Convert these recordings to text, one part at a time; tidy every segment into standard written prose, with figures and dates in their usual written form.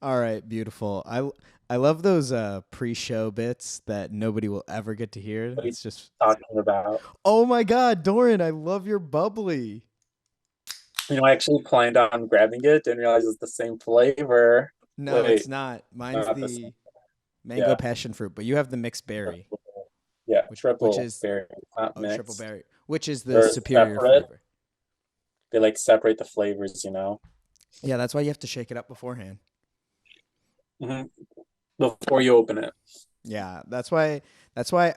All right, beautiful. I love those pre-show bits that nobody will ever get to hear. What are you It's just talking about? oh my god, Doran, I love your bubbly. I actually planned on grabbing it, didn't realize it's the same flavor. No, it's Wait, not. Mine's not the same. the mango Yeah, passion fruit, but you have the mixed berry, yeah, which triple is berry, not oh triple mixed. berry, which is the They're superior separate. flavor. They like separate the flavors. Yeah, that's why you have to shake it up beforehand. hmm Before you open it. Yeah, that's why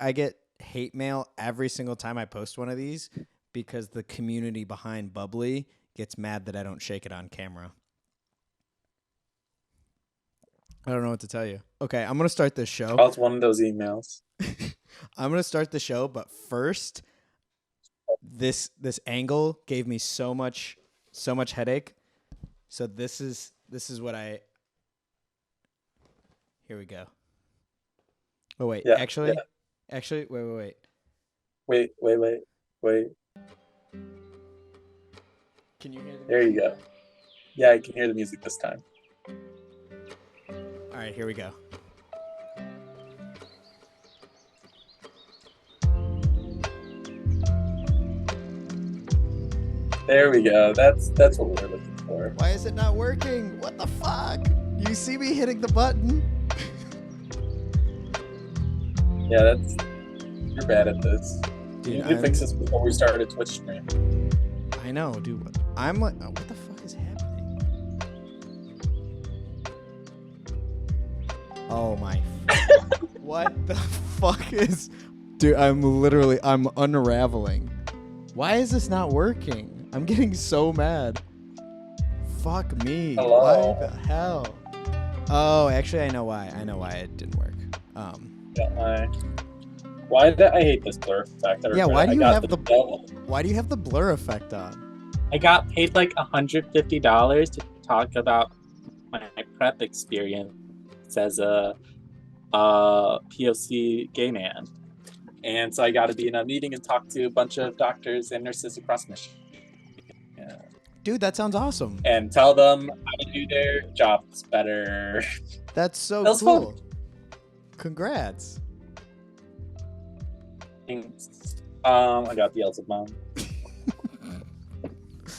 I get hate mail every single time I post one of these because the community behind bubbly gets mad that I don't shake it on camera. I don't know what to tell you. Okay, I'm going to start this show. I was one of those emails. I'm going to start the show, but first this angle gave me so much headache. So this is what I here we go. Oh wait, Yeah, yeah. actually wait. Wait. Can you hear the There you music? go. Yeah, I can hear the music this time. All right, here we go. There we go. That's what we were looking for. Why is it not working? What the fuck? You see me hitting the button? Yeah, you're bad at this. You Dude, need to fix this before we start a Twitch stream. I know, dude. I'm like, what the fuck is happening? Oh my. What the fuck is. Dude, I'm unraveling. Why is this not working? I'm getting so mad. Fuck me. Hello. Why the hell? Oh, actually, I know why. I know why it didn't work. Why did I hate this blur effect? Yeah, why do I you got have the devil. why do you have the blur effect on? I got paid like $150 to talk about my prep experience as a POC gay man. And so I got to be in a meeting and talk to a bunch of doctors and nurses across Michigan. Yeah. Dude, that sounds awesome. And tell them how to do their jobs better. That's so That was cool. fun. Congrats. I got the Elzebub.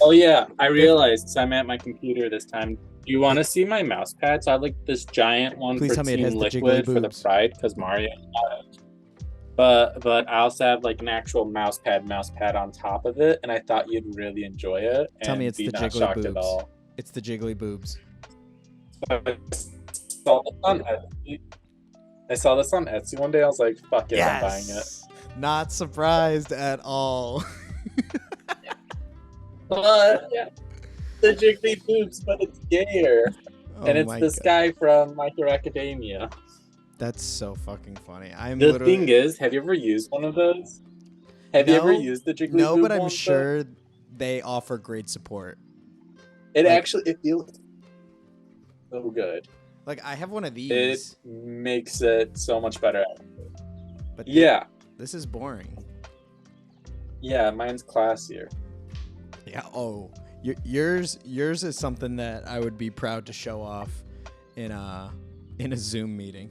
Oh yeah, I realized. So I'm at my computer this time. Do you want to see my mouse pad? So I have like this giant one Please for tell me it Team has the jiggly Liquid for the boobs. Pride because Mario got it. But I also have like an actual mouse pad on top of it, and I thought you'd really enjoy it. Tell and me it's be the not jiggly shocked boobs. at all. It's the jiggly boobs. I saw this on Etsy one day. I was like, "Fuck it, I'm buying it." Not surprised at all. But yeah, the jiggly boobs, but it's gayer, Oh and it's my this God. guy from My Hero Academia. That's so fucking funny. The thing is, have you ever used one of those? Have you ever No. used the jiggly No, boob but I'm ones, sure they offer great support. though? like- It feels so good. Like I have one of It these, makes it so much better. but Yeah, this is boring. yeah, mine's classier. Yeah. Oh, yours is something that I would be proud to show off in a Zoom meeting.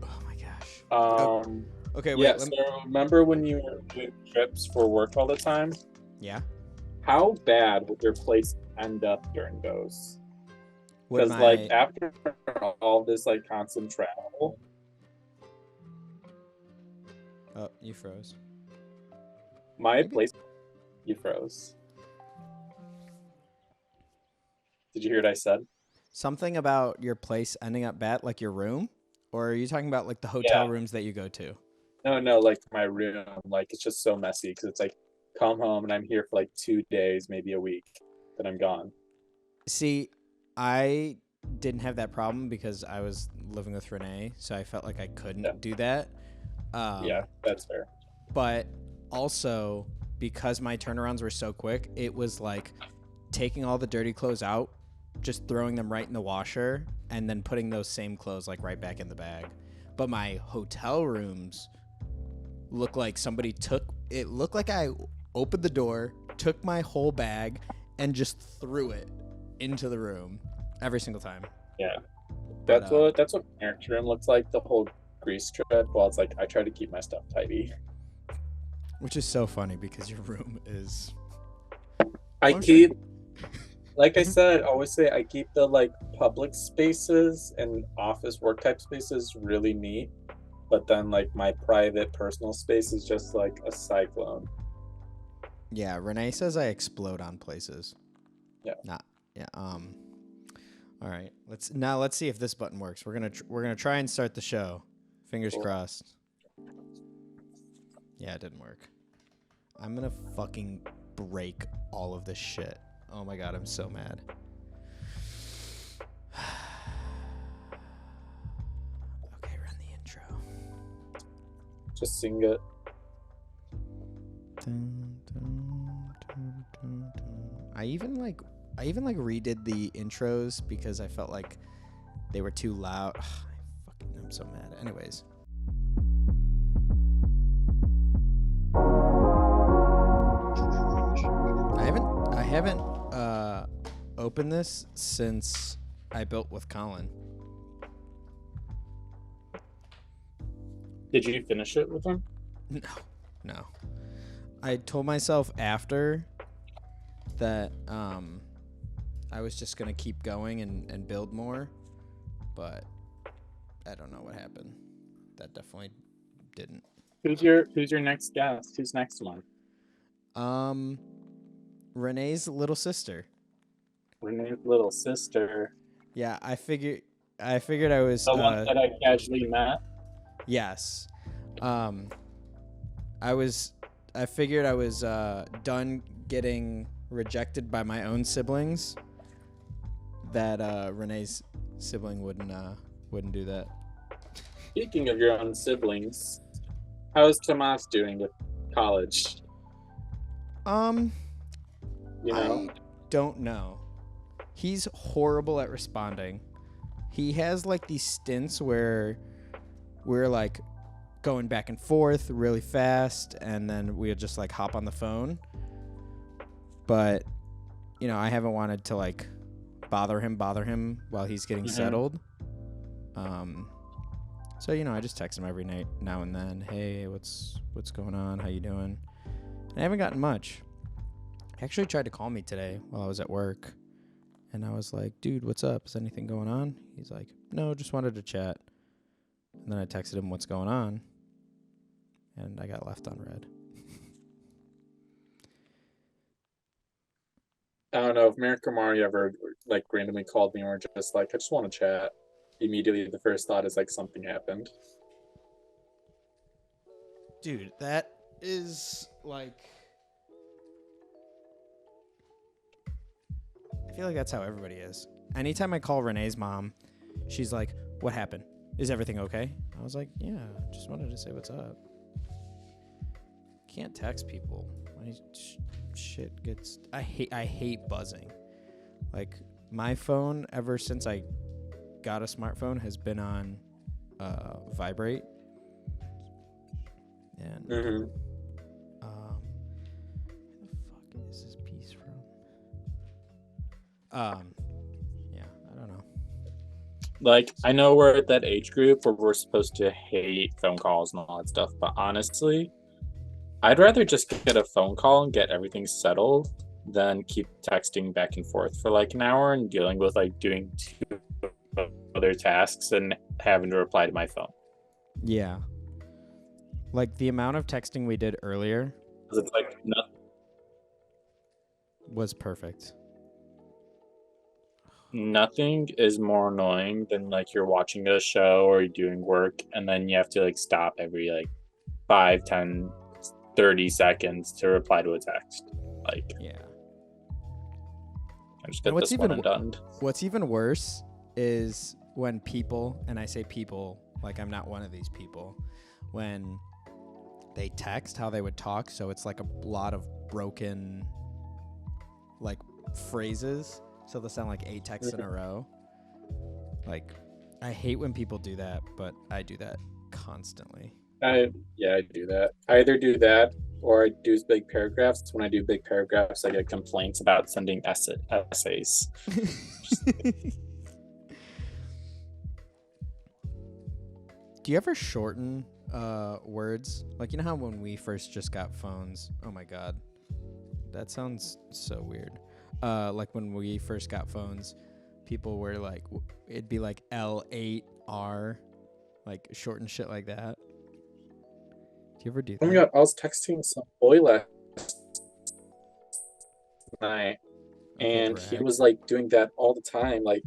Oh my gosh. Okay. Wait. Yeah. Let So me, remember when you were doing trips for work all the time? yeah. How bad would your place end up during those? Would Because like after all this like constant travel, Oh, you froze. my Maybe. place, you froze. Did you hear what I said? Something about your place ending up bad, like your room, or are you talking about like the hotel Yeah. rooms that you go to? No, like my room, like it's just so messy because it's like come home and I'm here for like 2 days, maybe a week, then I'm gone. See, I didn't have that problem because I was living with Renee, so I felt like I couldn't Yeah. do that. Yeah, that's fair. But also because my turnarounds were so quick, it was like taking all the dirty clothes out, just throwing them right in the washer, and then putting those same clothes like right back in the bag. But my hotel rooms look like somebody took it. Looked like I opened the door, took my whole bag, and just threw it into the room. every single time. Yeah, But that's what my nurture room looks like. The whole grease trip. Well, it's like I try to keep my stuff tidy. which is so funny because your room is. I I'm keep, sure. like I said, I always say I keep the like public spaces and office work type spaces really neat, but then like my private personal space is just like a cyclone. Yeah, Renee says I explode on places. Yeah. Not. Yeah. All right. Let's see if this button works. We're gonna try and start the show. Fingers Cool. crossed. Yeah, it didn't work. I'm gonna fucking break all of this shit. Oh my god, I'm so mad. Okay, run the intro. Just sing it. I even redid the intros because I felt like they were too loud. I'm so mad. Anyways. I haven't opened this since I built with Colin. Did you finish it with him? No. I told myself after that I was just gonna keep going and build more, but I don't know what happened. That definitely didn't. Who's your next guest? Who's next one? Renee's little sister. Renee's little sister. Yeah, I figured I was The one that I casually met. Yes. I figured I was done getting rejected by my own siblings. That Renee's sibling wouldn't do that. Speaking of your own siblings, how's Tomas doing with college? You know? I don't know. He's horrible at responding. He has like these stints where we're like going back and forth really fast, and then we'll just like hop on the phone. But I haven't wanted to like bother him while he's getting settled. So I just text him every night now and then. Hey, what's going on? How you doing? And I haven't gotten much. He actually tried to call me today while I was at work, and I was like, dude, what's up? Is anything going on? He's like, no, just wanted to chat. And then I texted him what's going on, and I got left on red. I don't know if Merrick or Mario ever like randomly called me or just like, I just want to chat. Immediately the first thought is like something happened. Dude, that is like, I feel like that's how everybody is. Anytime I call Renee's mom, she's like, what happened? Is everything okay? I was like, yeah, just wanted to say what's up. Can't text people. My shit gets, I hate buzzing. Like, my phone, ever since I got a smartphone, has been on vibrate. And where the fuck is this piece from? Yeah, I don't know. Like, I know we're at that age group where we're supposed to hate phone calls and all that stuff, but honestly, I'd rather just get a phone call and get everything settled than keep texting back and forth for like an hour and dealing with like doing two other tasks and having to reply to my phone. Yeah. Like the amount of texting we did earlier It's like was perfect. nothing is more annoying than like you're watching a show or you're doing work and then you have to like stop every like 5, 10, 30 seconds to reply to a text. Like, Yeah. I just get this one and done. What's even worse is when people, and I say people like I'm not one of these people, when they text how they would talk, so it's like a lot of broken like phrases, so they sound like 8 texts in a row. Like, I hate when people do that, but I do that constantly. I do that. I either do that or I do big paragraphs. When I do big paragraphs, I get complaints about sending essays. Do you ever shorten words? Like, you know how when we first just got phones? Oh my god, that sounds so weird. Like when we first got phones, people were like, it'd be like L8R, like shorten shit like that. Do you ever do that? Oh my god, I was texting some boy last night, and he brag. was like doing that all the time, like,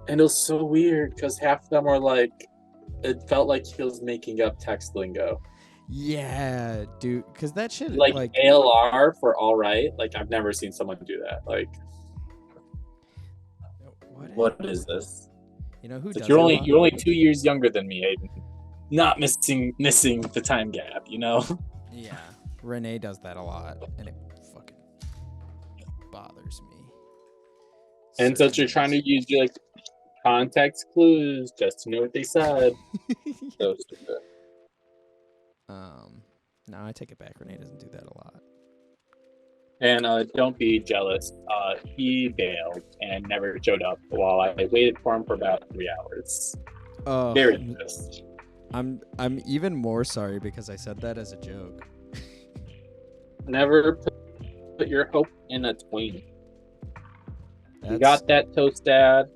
and it was so weird because half of them were like, it felt like he was making up text lingo. Yeah, dude, because that shit Like ALR for all right. Like I've never seen someone do that. Like what is this? You know who Like does you're it a only lot? you're only 2 years younger than me, Aiden. Not missing the time gap, you know? Yeah, Renee does that a lot, and it fucking bothers me. And so you're trying to use your like context clues just to know what they said. So stupid. No, I take it back. Renee doesn't do that a lot. And don't be jealous. He bailed and never showed up while I waited for him for about 3 hours. Very pissed. I'm even more sorry because I said that as a joke. Never put your hope in a tween. You got that, Toast Dad?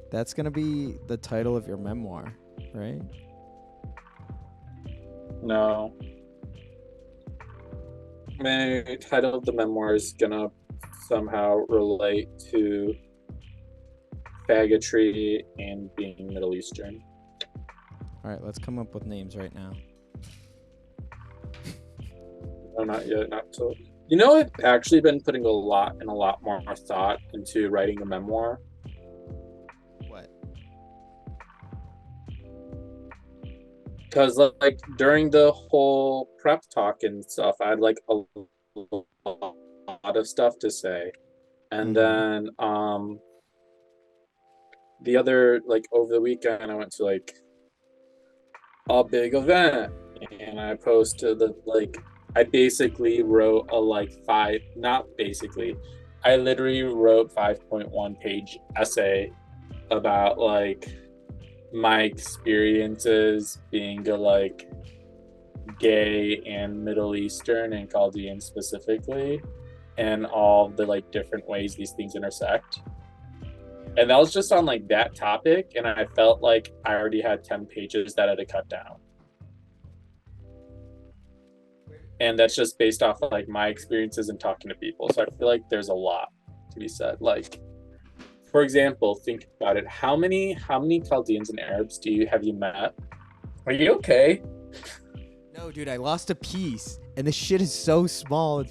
That's gonna be the title of your memoir, right? No. My title of the memoir is gonna somehow relate to faggotry and being Middle Eastern. All right, let's come up with names right now. No, not yet. Not till. You know, I've actually been putting a lot more thought into writing a memoir. What? Because like during the whole prep talk and stuff, I had like a lot of stuff to say, and then the other like over the weekend I went to like a big event, and I posted the like I basically wrote a like I literally wrote 5.1 page essay about like my experiences being a like gay and Middle Eastern and Chaldean specifically, and all the like different ways these things intersect. And that was just on like that topic, and I felt like I already had 10 pages that I had to cut down. And that's just based off of like my experiences and talking to people. So I feel like there's a lot to be said. Like, for example, think about it. How many Chaldeans and Arabs have you met? Are you okay? No, dude, I lost a piece, and the shit is so small.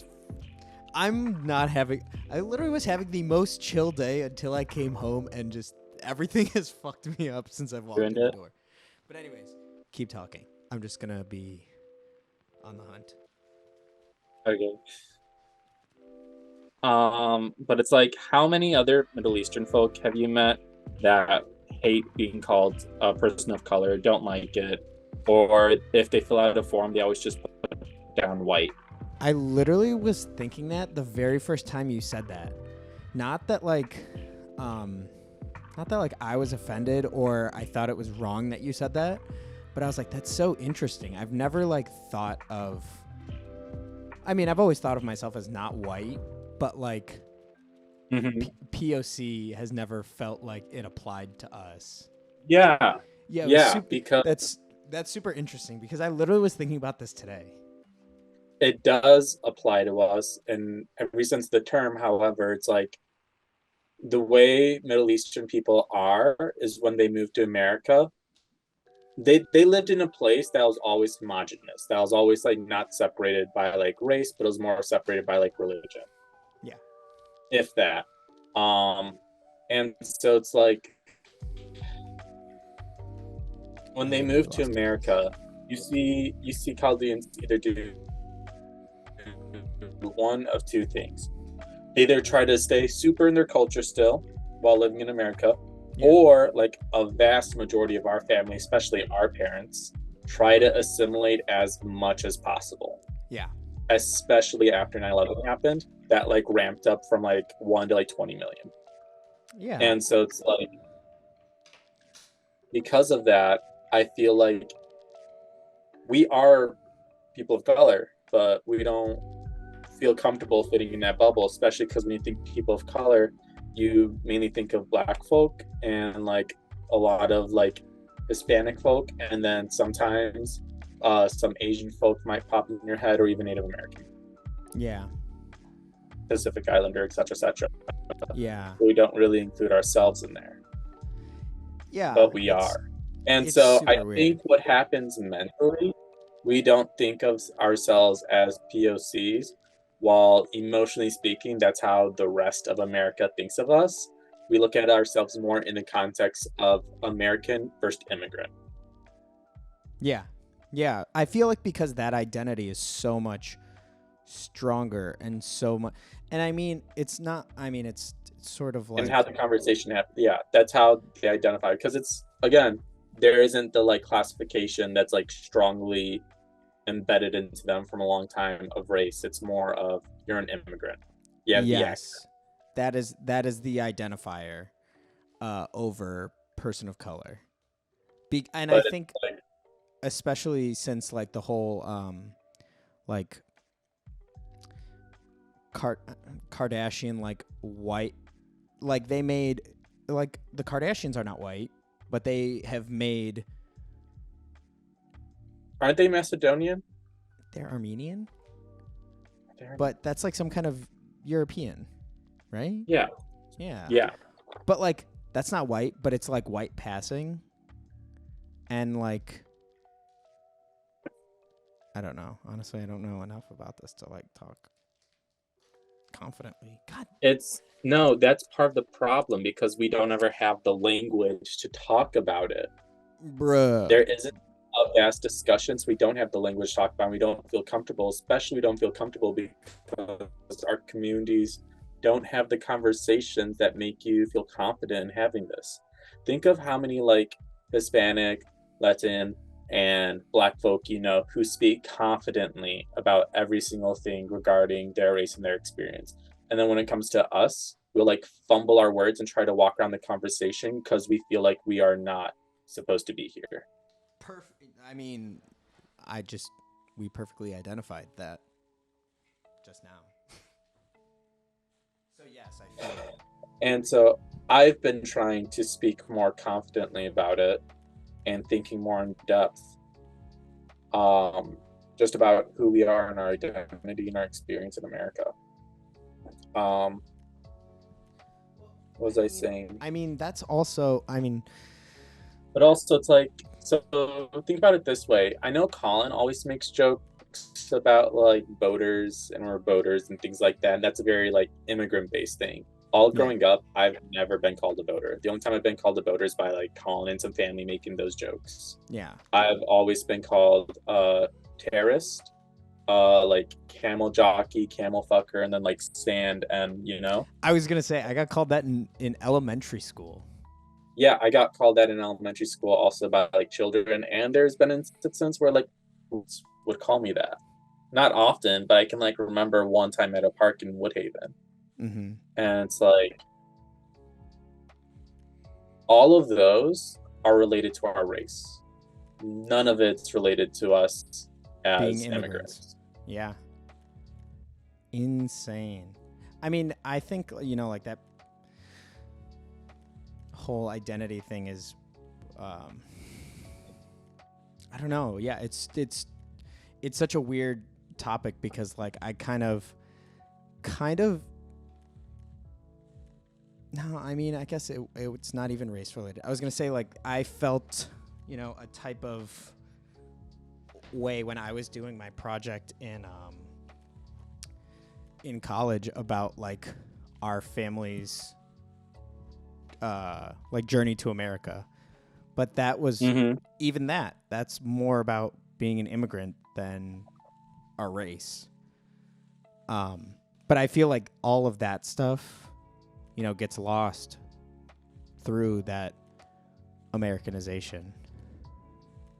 I'm not having. I literally was having the most chill day until I came home, and just everything has fucked me up since I've walked in the door. But anyways, keep talking. I'm just gonna be on the hunt. Okay. But it's like, how many other Middle Eastern folk have you met that hate being called a person of color, don't like it, or if they fill out a form, they always just put down white? I literally was thinking that the very first time you said that. Not that like I was offended or I thought it was wrong that you said that, but I was like, that's so interesting. I've never like thought of, I mean, I've always thought of myself as not white, but like POC has never felt like it applied to us. Yeah. Because that's super interesting because I literally was thinking about this today. It does apply to us in every sense of the term. However, it's like the way Middle Eastern people are is when they moved to America, they lived in a place that was always homogenous, that was always like not separated by like race, but it was more separated by like religion. Yeah. If that. And so it's like when they moved to America, you see Chaldeans either do one of two things. Either try to stay super in their culture still while living in America, or like a vast majority of our family, especially our parents, try to assimilate as much as possible. Yeah. Especially after 9/11 happened, that like ramped up from like 1 to like 20 million. Yeah. And so it's like, because of that, I feel like we are people of color, but we don't feel comfortable fitting in that bubble, especially because when you think people of color, you mainly think of Black folk and like a lot of like Hispanic folk, and then sometimes some Asian folk might pop in your head, or even Native American, Yeah. Pacific Islander, etc., etc. Yeah. We don't really include ourselves in there, Yeah. but we are. And it's so I super weird. think what happens mentally, we don't think of ourselves as POCs, while emotionally speaking, that's how the rest of America thinks of us. We look at ourselves more in the context of American first immigrant. Yeah. Yeah. I feel like because that identity is so much stronger and so much. And I mean, it's not, I mean, it's sort of like. And how the conversation happened. Yeah, that's how they identify. Because it's, again, there isn't the like classification that's like strongly embedded into them from a long time of race. It's more of you're an immigrant. Yeah, Yes. That is the identifier over person of color. And I but think like, especially since like the whole like Kardashian like white, like they made, like the Kardashians are not white, but they have made. aren't they Macedonian? They're Armenian, They're, but that's like some kind of European, right? yeah, Yeah. yeah. But like that's not white, but it's like white passing. And like I don't know. Honestly, I don't know enough about this to like talk confidently. God. It's no, that's part of the problem because we don't ever have the language to talk about it. Bruh. There isn't a vast discussion, so we don't have the language to talk about. And we don't feel comfortable, especially we don't feel comfortable because our communities don't have the conversations that make you feel confident in having this. Think of how many like Hispanic, Latin, and Black folk you know who speak confidently about every single thing regarding their race and their experience. And then when it comes to us, we'll like fumble our words and try to walk around the conversation because we feel like we are not supposed to be here. Perfect. I mean, we perfectly identified that just now. So yes, I feel it. And so I've been trying to speak more confidently about it and thinking more in depth just about who we are and our identity and our experience in America. What was I saying? I mean, that's also, I mean, But also it's like, so think about it this way. I know Colin always makes jokes about like voters and we're voters and things like that. And that's a very like immigrant based thing. All growing up, I've never been called a voter. The only time I've been called a voter is by like Colin and some family making those jokes. yeah. I've always been called terrorist, like camel jockey, camel fucker, and then like sand and you know. I was gonna say I got called that in elementary school. Yeah, I got called that in elementary school also by like children, and there's been instances where like would call me that. Not often, but I can like remember one time at a park in Woodhaven. Mm-hmm. And it's like all of those are related to our race. None of it's related to us as Being immigrants. Yeah. Insane. I mean, I think, you know, like that whole identity thing is I don't know. Yeah, it's such a weird topic because like I kind of no, I mean, I guess it's not even race related. I was going to say like I felt, you know, a type of way when I was doing my project in college about like our family's like journey to America. But that was even that's more about being an immigrant than our race. But I feel like all of that stuff, you know, gets lost through that Americanization.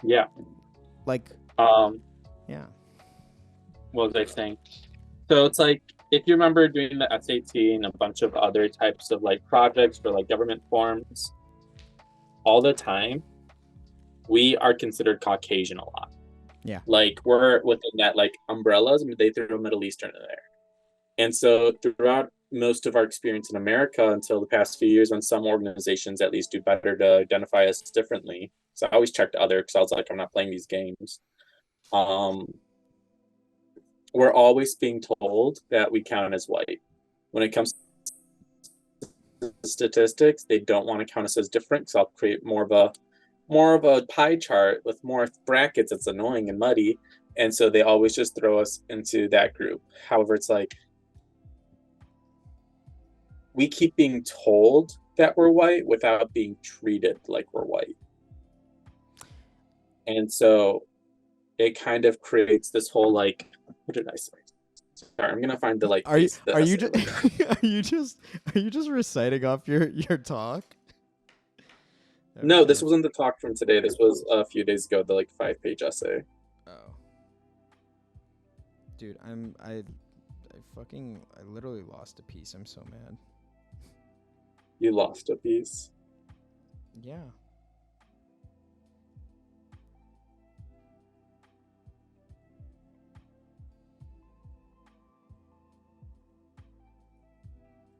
Yeah. Like, yeah. What was I saying? So it's like if you remember doing the SAT and a bunch of other types of like projects for like government forms, all the time we are considered Caucasian a lot. Yeah. Like we're within that like umbrellas, they throw Middle Eastern in there. And so throughout most of our experience in America until the past few years, when some organizations at least do better to identify us differently. So I always checked other because I was like, I'm not playing these games. We're always being told that we count as white. When it comes to statistics, they don't want to count us as different. So I'll create more of a pie chart with more brackets. It's annoying and muddy. And so they always just throw us into that group. However, it's like we keep being told that we're white without being treated like we're white. And so it kind of creates this whole like, what did I say? Sorry, I'm gonna find the like. Are you just reciting off your talk? No, this wasn't the talk from today. This was a few days ago, the like 5-page essay. Oh. Dude, I literally lost a piece. I'm so mad. You lost a piece? Yeah.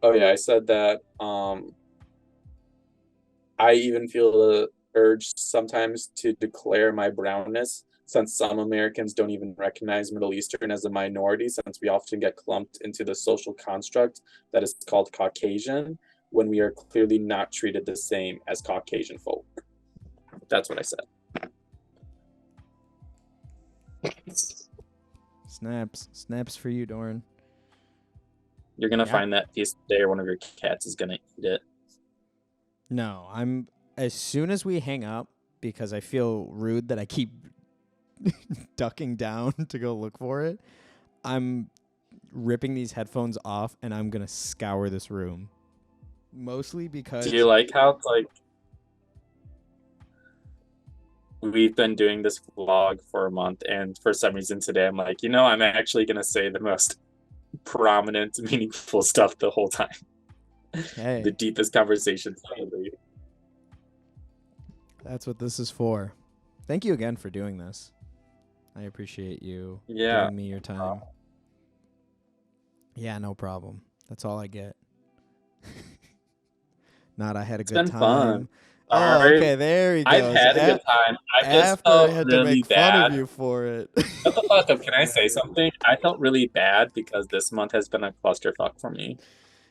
Oh yeah, I said that I even feel the urge sometimes to declare my brownness, since some Americans don't even recognize Middle Eastern as a minority, since we often get clumped into the social construct that is called Caucasian, when we are clearly not treated the same as Caucasian folk. That's what I said. Snaps for you, Doran. You're gonna find that piece today, or one of your cats is gonna eat it. No, as soon as we hang up, because I feel rude that I keep ducking down to go look for it, I'm ripping these headphones off and I'm gonna scour this room. Mostly because... Do you like how it's like we've been doing this vlog for a month, and for some reason today I'm like, I'm actually gonna say the most prominent, meaningful stuff the whole time. Hey. The deepest conversations. That's what this is for. Thank you again for doing this. I appreciate you giving me your time. Yeah, no problem. That's all I get. Not I had a good time. Fun. Oh, okay, there he goes. I've had a good time. I just felt had really to make bad. fun of you for it. What the fuck up? Can I say something? I felt really bad because this month has been a clusterfuck for me.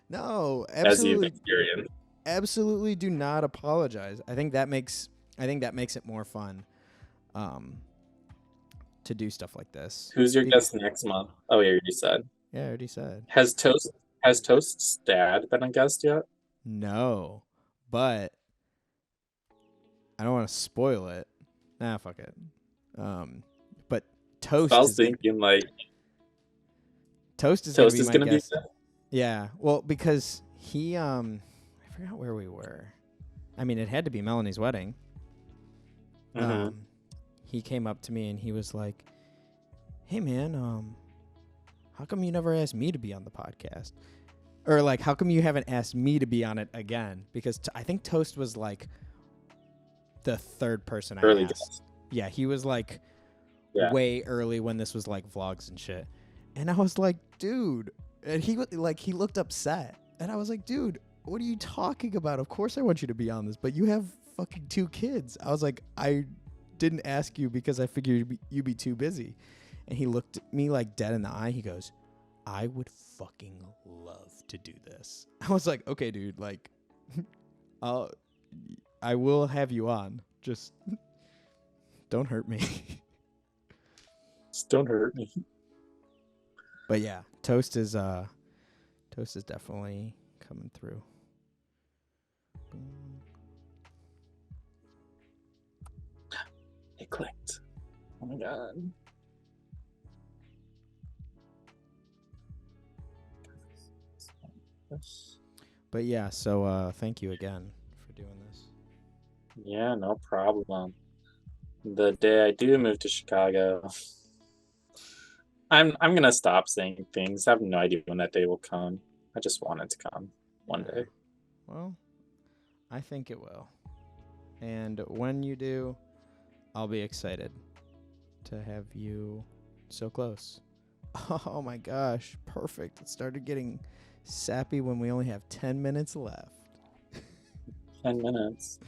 No, absolutely. As you've experienced. Absolutely do not apologize. I think that makes it more fun to do stuff like this. Who's your guest next month? Oh, yeah, you already said. Yeah, I already said. Has Toast's dad been a guest yet? No, but I don't want to spoil it. Nah, fuck it. But Toast. I was thinking like Toast is gonna be my guest. Yeah, well, because he I forgot where we were. I mean, it had to be Melanie's wedding. Mm-hmm. He came up to me and he was like, "Hey, man, how come you never asked me to be on the podcast? Or like, how come you haven't asked me to be on it again?" Because I think Toast was like the third person I asked. Guest. Yeah, he was like way early when this was like vlogs and shit. And I was like, dude, and he looked upset. And I was like, dude, what are you talking about? Of course I want you to be on this, but you have fucking 2 kids. I was like, I didn't ask you because I figured you'd be too busy. And he looked at me like dead in the eye. He goes, I would fucking love to do this. I was like, okay, dude, like, I will have you on. Just don't hurt me. Just don't hurt me. But yeah, Toast is definitely coming through. It clicked. Oh my god. But yeah, so thank you again for doing this. Yeah, no problem. The day I do move to Chicago, I'm gonna stop saying things. I have no idea when that day will come. I just want it to come one day. Well, I think it will. And when you do, I'll be excited to have you so close. Oh my gosh, perfect. It started getting sappy when we only have 10 minutes left. 10 minutes.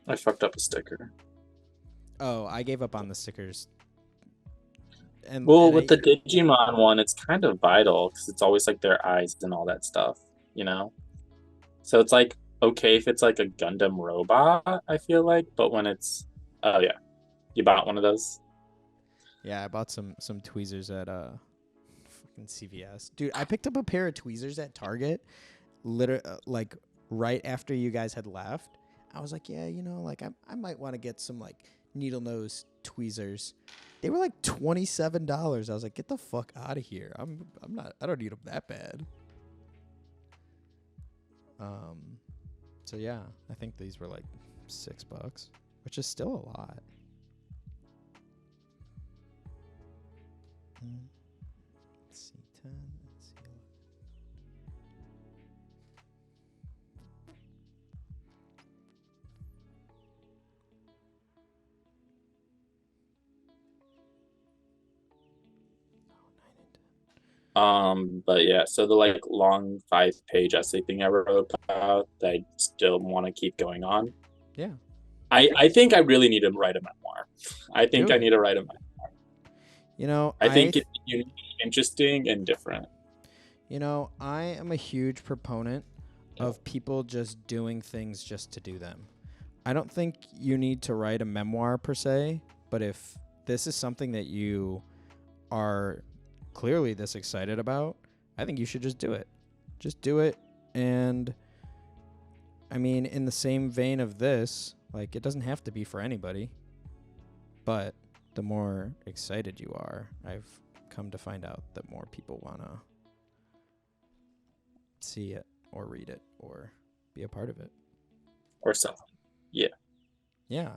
I fucked up a sticker. Oh, I gave up on the stickers. Well, with the Digimon one, it's kind of vital because it's always like their eyes and all that stuff, you know? So it's like, okay if it's like a Gundam robot, I feel like, but when it's, oh yeah, you bought one of those? Yeah, I bought some tweezers at fucking CVS. Dude, I picked up a pair of tweezers at Target, like right after you guys had left. I was like, yeah, like I might want to get some like needle nose tweezers. They were like $27. I was like, get the fuck out of here. I don't need them that bad. So yeah, I think these were like $6, which is still a lot. Let's see, 10. Let's see. But yeah, so the like long 5-page essay thing I wrote about that I still want to keep going on. Yeah. I think I really need to write a memoir. I think I need to write a memoir. I think it's unique, interesting, and different. I am a huge proponent of people just doing things just to do them. I don't think you need to write a memoir per se, but if this is something that you are clearly this excited about, I think you should just do it. Just do it. And I mean, in the same vein of this, like, it doesn't have to be for anybody, but the more excited you are, I've come to find out that more people want to see it or read it or be a part of it. Or something. Yeah. Yeah.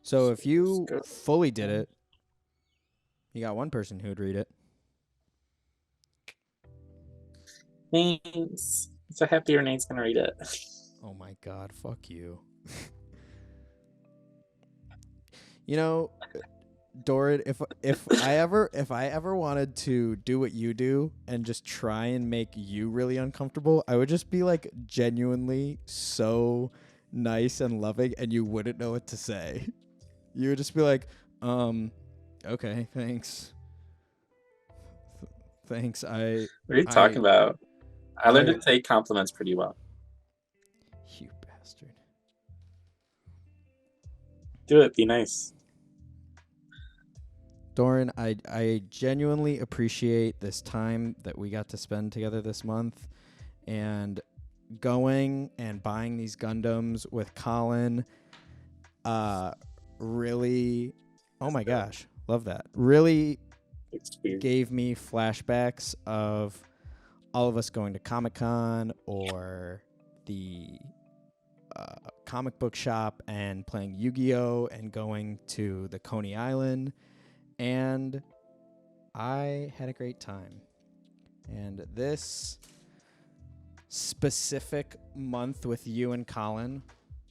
So if you fully did it, you got one person who would read it. Thanks. So happy your name's gonna read it. Oh my god, fuck you. Doran, if I ever wanted to do what you do and just try and make you really uncomfortable, I would just be like genuinely so nice and loving, and you wouldn't know what to say. You would just be like, okay, thanks. Thanks. What are you talking about? I learned to take compliments pretty well. You bastard. Do it. Be nice. Doran, I genuinely appreciate this time that we got to spend together this month, and going and buying these Gundams with Colin. Really, oh my gosh, love that. Really gave me flashbacks of all of us going to Comic-Con or the comic book shop and playing Yu-Gi-Oh! And going to the Coney Island. And I had a great time. And this specific month with you and Colin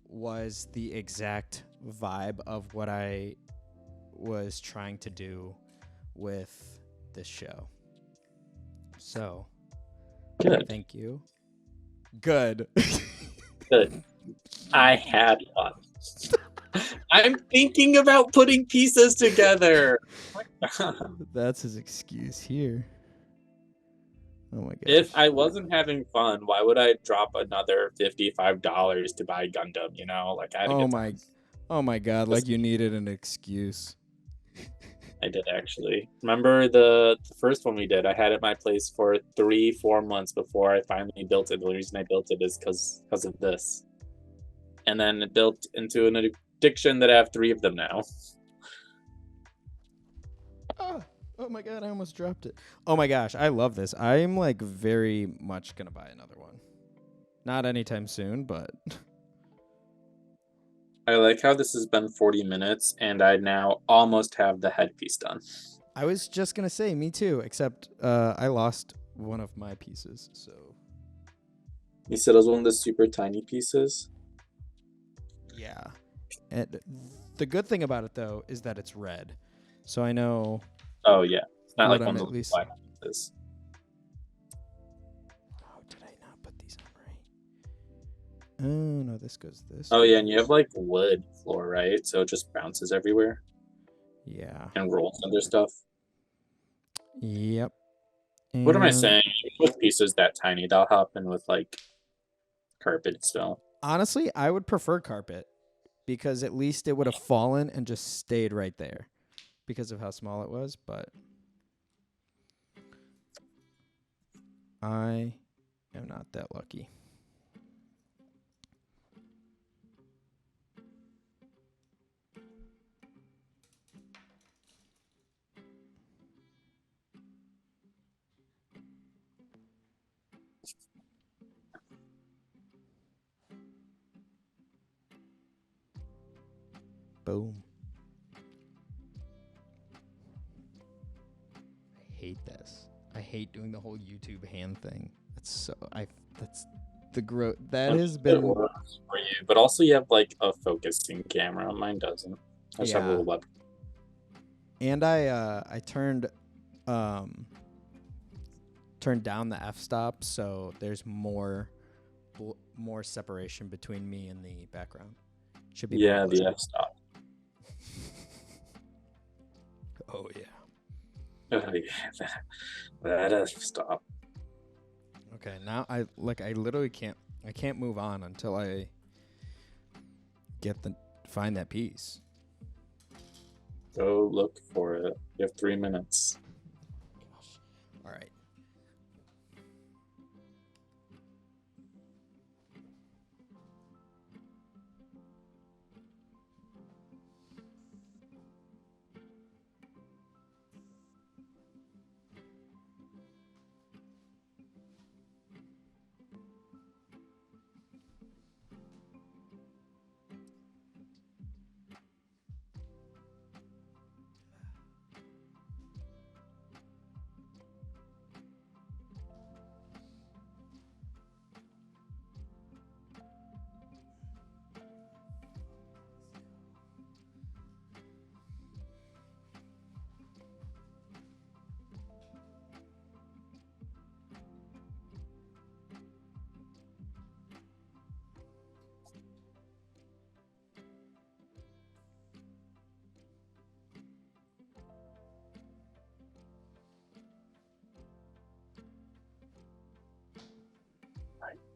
was the exact vibe of what I was trying to do with this show. So, good. Thank you. Good. Good. I had fun. I'm thinking about putting pieces together. That's his excuse here. Oh my god. If I wasn't having fun, why would I drop another $55 to buy Gundam? Like I had a good time. Oh my god! Like you needed an excuse. I did actually. Remember the first one we did? I had it at my place for 3-4 months before I finally built it. The reason I built it is because of this, and then it built into an addiction that I have 3 of them now. Oh my god, I almost dropped it. Oh my gosh, I love this. I'm like very much gonna buy another one. Not anytime soon, but I like how this has been 40 minutes and I now almost have the headpiece done. I was just gonna say, me too, except I lost one of my pieces. So You said it was one of the super tiny pieces. yeah, and the good thing about it though is that it's red, so I know. Oh yeah, it's not What like I'm one of at those least- black pieces. Oh, did I not put these on right? Oh no, this goes this. Oh yeah, and you have like wood floor, right? So it just bounces everywhere Yeah. and rolls under stuff. Yep. What am I And saying? With pieces that tiny, they'll happen with like carpet still. honestly, I would prefer carpet because at least it would have fallen and just stayed right there because of how small it was. But I am not that lucky. Boom. I hate this. I hate doing the whole YouTube hand thing. That's the growth that has It been. works for you, but also you have like a focusing camera. Mine doesn't. I just have a Yeah. little web. And I turned down the f-stop, so there's more separation between me and the background. Should be Yeah, more the blurry. f-stop. Oh yeah. Oh, yeah, that f-stop. Okay, now I literally can't move on until I find that piece. Go look for it. You have 3 minutes. Gosh. All right.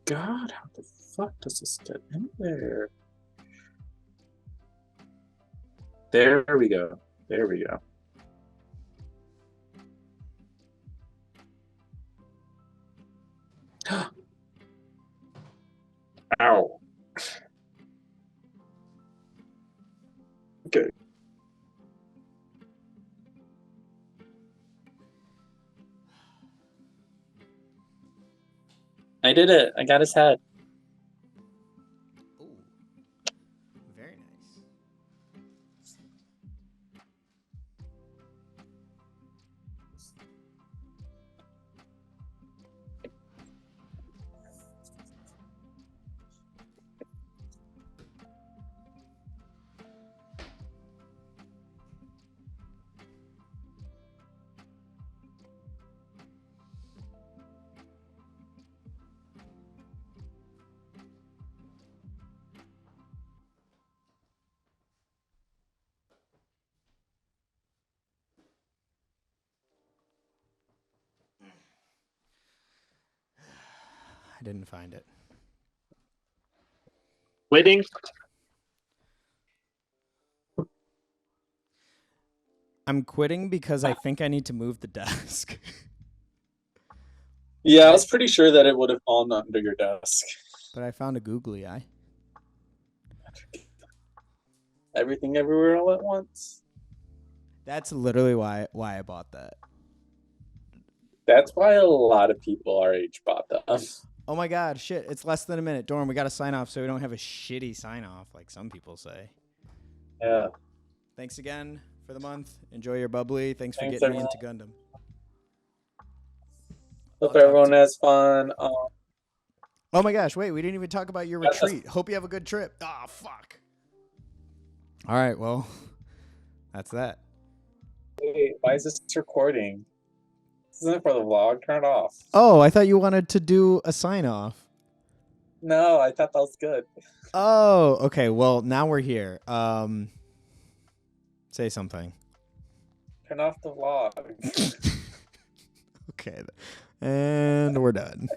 God, how the fuck does this get in there? There we go. There we go. Ow. Okay. I did it. I got his head. Ooh. Very nice. I didn't find it. Waiting. I'm quitting because I think I need to move the desk. Yeah, I was pretty sure that it would have fallen under your desk. But I found a googly eye. Everything everywhere all at once. That's literally why I bought that. That's why a lot of people our age bought them. Oh my god, shit. It's less than a minute. Dorm, we got to sign off so we don't have a shitty sign off like some people say. Yeah. Thanks again for the month. Enjoy your bubbly. Thanks for Thanks, getting me everyone. into Gundam. Hope talk everyone to you. has fun. Oh my gosh, wait, we didn't even talk about your That's- retreat. Hope you have a good trip. Ah, fuck. All right, well, that's that. Wait, why is this recording? This isn't for the vlog. Turn it off. Oh, I thought you wanted to do a sign off. No, I thought that was good. Oh, okay. Well, now we're here. Say something. Turn off the vlog. Okay. And we're done.